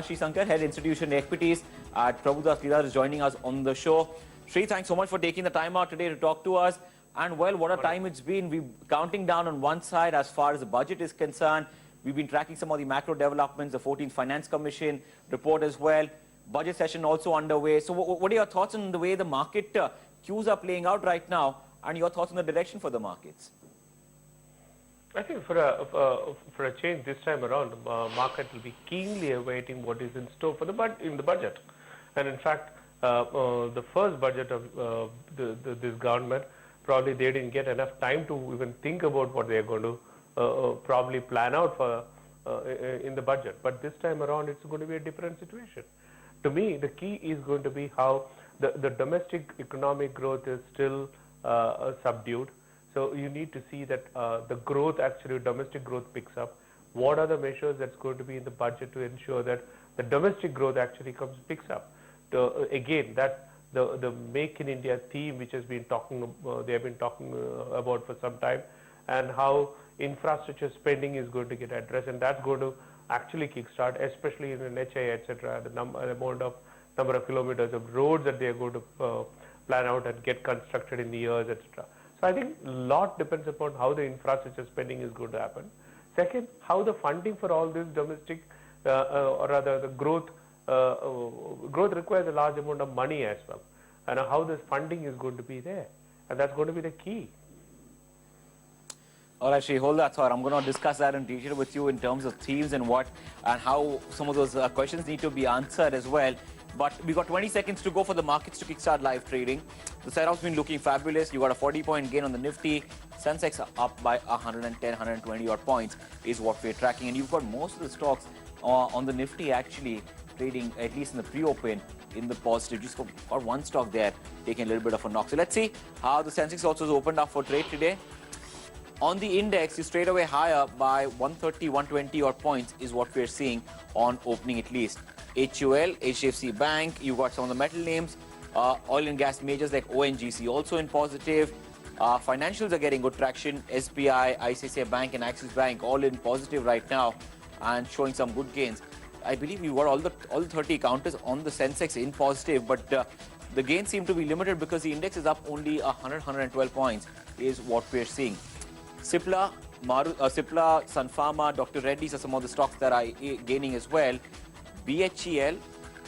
Sri Sankar, Head Institution Equities at Prabhudas Lilladher, is joining us on the show. Sri, thanks so much for taking the time out today to talk to us. And well, what a time it's been. We're counting down on one side as far as the budget is concerned. We've been tracking some of the macro developments, the 14th Finance Commission report as well. Budget session also underway. So what are your thoughts on the way the market cues are playing out right now, and your thoughts on the direction for the markets? I think for a change this time around, the market will be keenly awaiting what is in store for the budget. And in fact, the first budget of this government, probably they didn't get enough time to even think about what they are going to probably plan out for in the budget. But this time around, it's going to be a different situation. To me, the key is going to be how the domestic economic growth is still subdued. So you need to see that the growth, actually domestic growth, picks up. What are the measures that's going to be in the budget to ensure that the domestic growth actually picks up? Again, that the Make in India theme, which has been they have been talking about for some time, and how infrastructure spending is going to get addressed, and that's going to actually kickstart, especially in NHAI, etc. The amount of number of kilometers of roads that they are going to plan out and get constructed in the years, etc. So I think a lot depends upon how the infrastructure spending is going to happen. Second, how the funding for all this domestic, or rather the growth requires a large amount of money as well, and how this funding is going to be there, and that's going to be the key. All right, Sri, hold that thought. I'm going to discuss that in detail with you in terms of themes and how some of those questions need to be answered as well. But we've got 20 seconds to go for the markets to kickstart live trading. The setup's been looking fabulous. You got a 40-point gain on the Nifty. Sensex up by 110, 120 odd points is what we're tracking. And you've got most of the stocks on the Nifty actually trading, at least in the pre-open, in the positive. Just got one stock there taking a little bit of a knock. So let's see how the Sensex also has opened up for trade today. On the index, you straight away higher by 130, 120 odd points is what we're seeing on opening at least. HUL, HDFC Bank, you got some of the metal names, oil and gas majors like ONGC also in positive. Financials are getting good traction. SBI, ICICI Bank and Axis Bank all in positive right now and showing some good gains. I believe you got all the 30 counters on the Sensex in positive, but the gains seem to be limited because the index is up only 100, 112 points is what we're seeing. Cipla, Sun Pharma, Dr. Reddy's are some of the stocks that are gaining as well. BHEL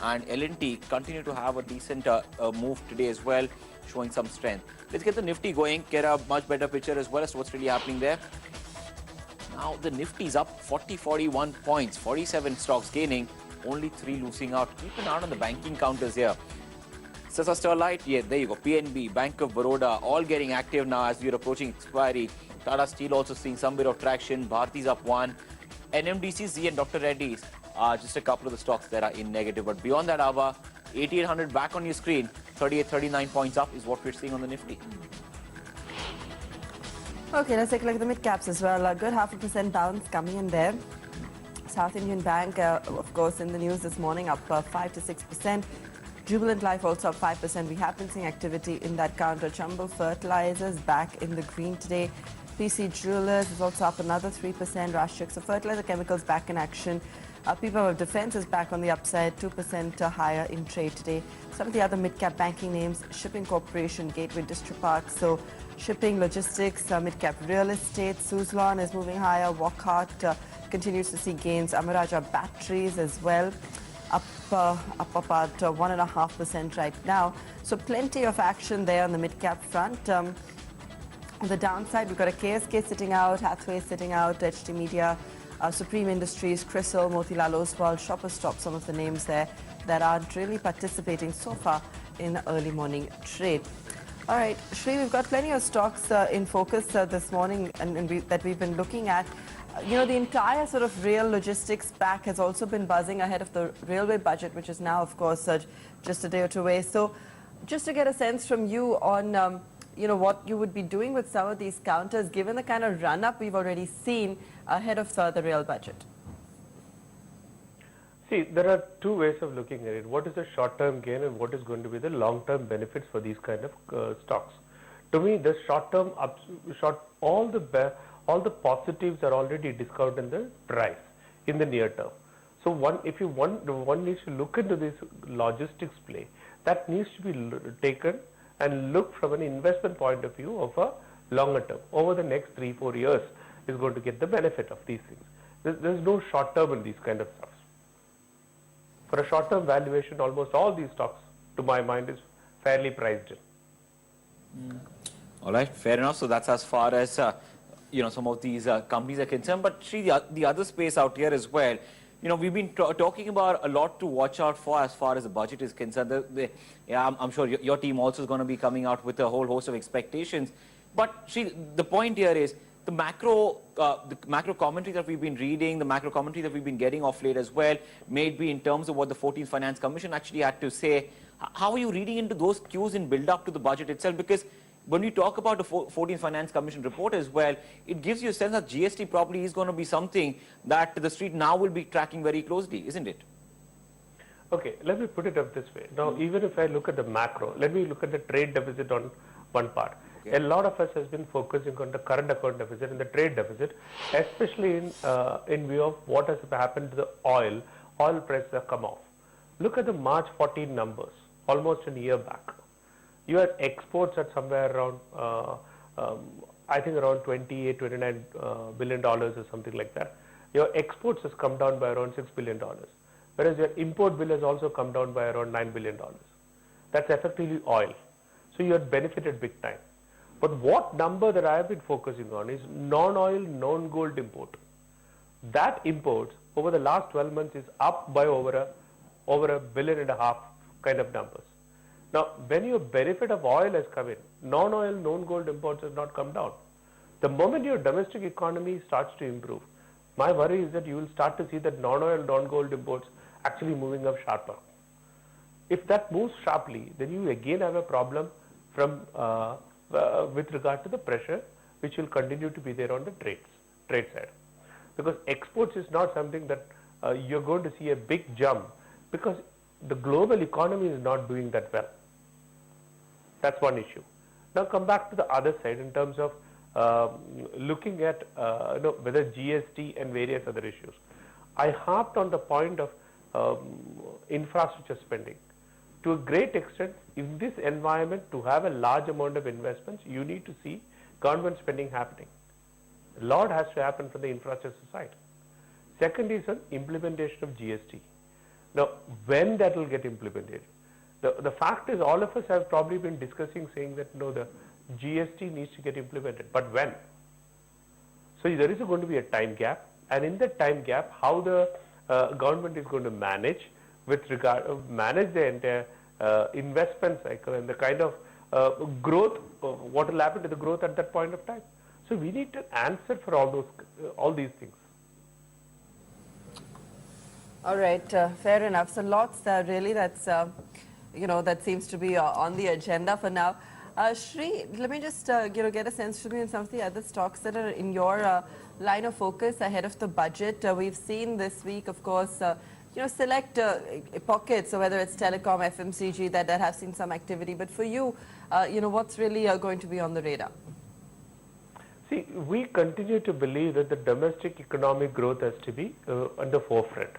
and L&T continue to have a decent move today as well, showing some strength. Let's get the Nifty going, get a much better picture as well as to what's really happening there. Now the Nifty's up 40, 41 points, 47 stocks gaining, only 3 losing out. Keep an eye on the banking counters here. Sasa Sterlite, yeah, there you go. PNB, Bank of Baroda, all getting active now as we're approaching expiry. Tata Steel also seeing some bit of traction. Bharti's up 1. NMDC, Z and Dr. Reddy's are just a couple of the stocks that are in negative. But beyond that, Ava, 8800 back on your screen, 38, 39 points up is what we're seeing on the Nifty. Okay, let's take a look at the mid-caps as well. A good 0.5% bounce coming in there. South Indian Bank, of course, in the news this morning, up 5 to 6%. Jubilant Life also up 5%. We have been seeing activity in that counter. Chambal Fertilizers back in the green today. PC Jewelers is also up another 3%. Rashtriya. So fertilizer chemicals back in action. People of Defense is back on the upside, 2% higher in trade today. Some of the other mid-cap banking names, Shipping Corporation, Gateway Distripark, so shipping, logistics, mid-cap real estate. Suzlon is moving higher. Wockhardt continues to see gains. Amaraja Batteries as well, up about 1.5% right now. So plenty of action there on the mid-cap front. On the downside, we've got a KSK sitting out, Hathway sitting out, HT Media, Supreme Industries, CRISIL, Motilal Oswal, Shoppers Stop, some of the names there that aren't really participating so far in early morning trade. All right, Shri, we've got plenty of stocks in focus this morning that we've been looking at. You know, the entire sort of rail logistics pack has also been buzzing ahead of the railway budget, which is now, of course, just a day or two away. So just to get a sense from you on you know, what you would be doing with some of these counters, given the kind of run-up we've already seen ahead of the rail budget? See, there are two ways of looking at it. What is the short-term gain and what is going to be the long-term benefits for these kind of stocks? To me, the short-term, all the positives are already discounted in the price in the near term. So one needs to look into this logistics play. That needs to be taken and look from an investment point of view of a longer term. Over the next 3-4 years is going to get the benefit of these things. There's no short term in these kind of stocks. For a short term valuation, almost all these stocks, to my mind, is fairly priced in. All right, fair enough. So that's as far as some of these companies are concerned. But Sri, the other space out here as well. We've been talking about a lot to watch out for as far as the budget is concerned. I'm sure your team also is going to be coming out with a whole host of expectations. But Sri, the point here is the macro commentary that we've been reading, the macro commentary that we've been getting off late as well, maybe in terms of what the 14th Finance Commission actually had to say. How are you reading into those cues in build up to the budget itself? Because when we talk about the 14th Finance Commission report as well, it gives you a sense that GST probably is going to be something that the street now will be tracking very closely, isn't it? Okay, let me put it up this way. Now, even if I look at the macro, let me look at the trade deficit on one part. Okay. A lot of us has been focusing on the current account deficit and the trade deficit, especially in view of what has happened to the oil. Oil prices have come off. Look at the March 14 numbers, almost a year back. You had exports at somewhere around, I think around $28-29 billion or something like that. Your exports has come down by around $6 billion, whereas your import bill has also come down by around $9 billion. That's effectively oil. So you had benefited big time. But what number that I have been focusing on is non-oil, non-gold import. That imports over the last 12 months is up by over $1.5 billion kind of numbers. Now, when your benefit of oil has come in, non-oil, non-gold imports has not come down. The moment your domestic economy starts to improve, my worry is that you will start to see that non-oil, non-gold imports actually moving up sharper. If that moves sharply, then you again have a problem from with regard to the pressure which will continue to be there on the trade side. Because exports is not something that you're going to see a big jump because the global economy is not doing that well. That's one issue. Now come back to the other side in terms of looking at whether GST and various other issues. I harped on the point of infrastructure spending. To a great extent, in this environment, to have a large amount of investments, you need to see government spending happening. A lot has to happen from the infrastructure side. Second is an implementation of GST. Now, when that will get implemented? The fact is, all of us have probably been discussing, saying that no, the GST needs to get implemented, but when? So there is going to be a time gap, and in that time gap, how the government is going to manage manage the entire investment cycle and the kind of growth, what will happen to the growth at that point of time. So we need to answer for all these things. All right, fair enough. So lots really that's that seems to be on the agenda for now. Sri, let me just get a sense from you in some of the other stocks that are in your line of focus ahead of the budget. We've seen this week, of course, select pockets, so whether it's telecom, FMCG, that have seen some activity. But for you, what's really going to be on the radar? See, we continue to believe that the domestic economic growth has to be on the forefront.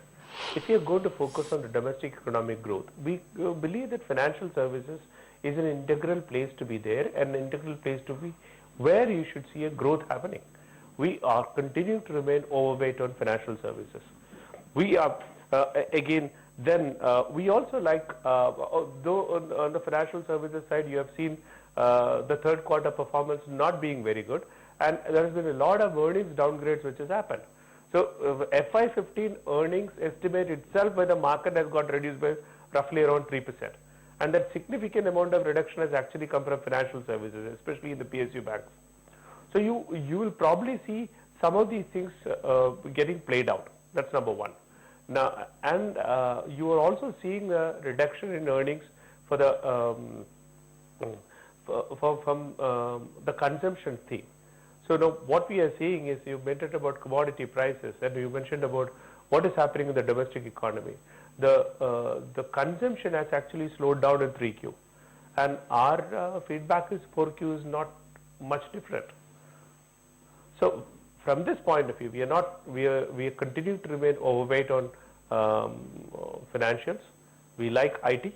If you are going to focus on the domestic economic growth, we believe that financial services is an integral place to be there and an integral place to be where you should see a growth happening. We are continuing to remain overweight on financial services. We are we also like, though on the financial services side, you have seen the third quarter performance not being very good, and there has been a lot of earnings downgrades which has happened. So FY15 earnings estimate itself by the market has got reduced by roughly around 3%. And that significant amount of reduction has actually come from financial services, especially in the PSU banks. So you will probably see some of these things getting played out. That's number one. Now, and you are also seeing a reduction in earnings for the from the consumption theme. So now what we are seeing is, you mentioned about commodity prices and you mentioned about what is happening in the domestic economy. The consumption has actually slowed down in 3Q, and our feedback is 4Q is not much different. So from this point of view, we are continuing to remain overweight on financials. We like IT.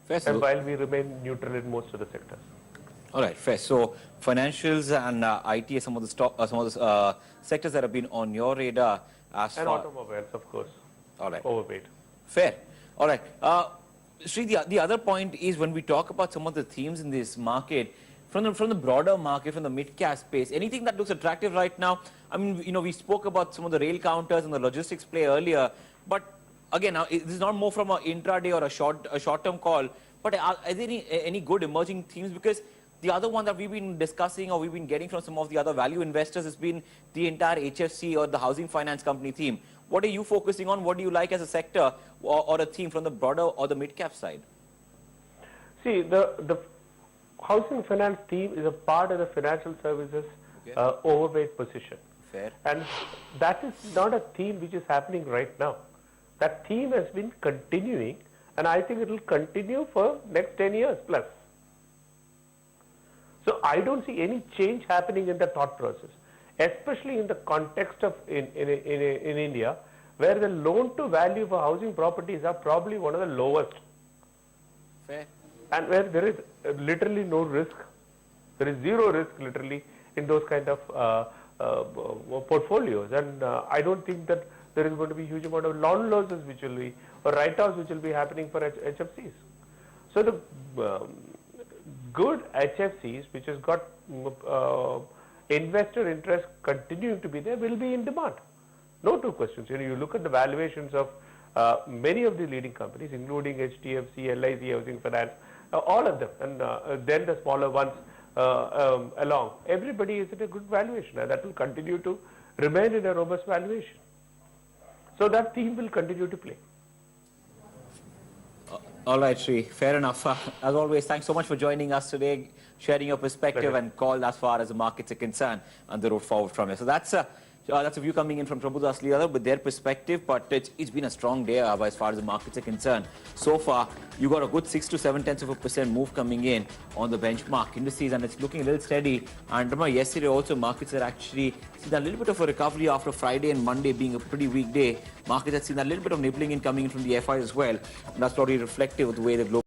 Fair. And while we remain neutral in most of the sectors. All right, fair. So financials and IT are some of the sectors that have been on your radar as And far. automobiles, of course. All right. Overweight. Fair. All right. Sri, the other point is when we talk about some of the themes in this market, from the broader market, from the mid-cap space, anything that looks attractive right now? I mean, we spoke about some of the rail counters and the logistics play earlier, but again, now this is not more from an intraday or a short-term call, but are there any good emerging themes? Because the other one that we've been discussing or we've been getting from some of the other value investors has been the entire HFC or the housing finance company theme. What are you focusing on? What do you like as a sector or a theme from the broader or the mid-cap side? See, the housing finance theme is a part of the financial services overweight position. Fair. And that is not a theme which is happening right now. That theme has been continuing, and I think it will continue for next 10 years plus. So I don't see any change happening in the thought process, especially in the context of in India, where the loan to value for housing properties are probably one of the lowest. Fair. And where there is literally no risk. There is zero risk literally in those kind of portfolios. And I don't think that there is going to be a huge amount of loan losses which will be, or write-offs which will be happening for HFCs. So the good HFCs which has got investor interest continuing to be there will be in demand. No two questions. You look at the valuations of many of the leading companies, including HDFC, LIC, Housing Finance, all of them, and then the smaller ones along. Everybody is at a good valuation, and that will continue to remain in a robust valuation. So that theme will continue to play. All right, Sri. Fair enough. As always, thanks so much for joining us today, sharing your perspective and call as far as the markets are concerned and the road forward from here. So that's a view coming in from Prabhudas Leela with their perspective, but it's been a strong day as far as the markets are concerned. So far, you got a good 6 to 7% move coming in on the benchmark indices, and it's looking a little steady. And remember, yesterday also markets are actually seen a little bit of a recovery after Friday and Monday being a pretty weak day. Markets have seen a little bit of nibbling in coming in from the FIs as well. And that's probably reflective of the way the global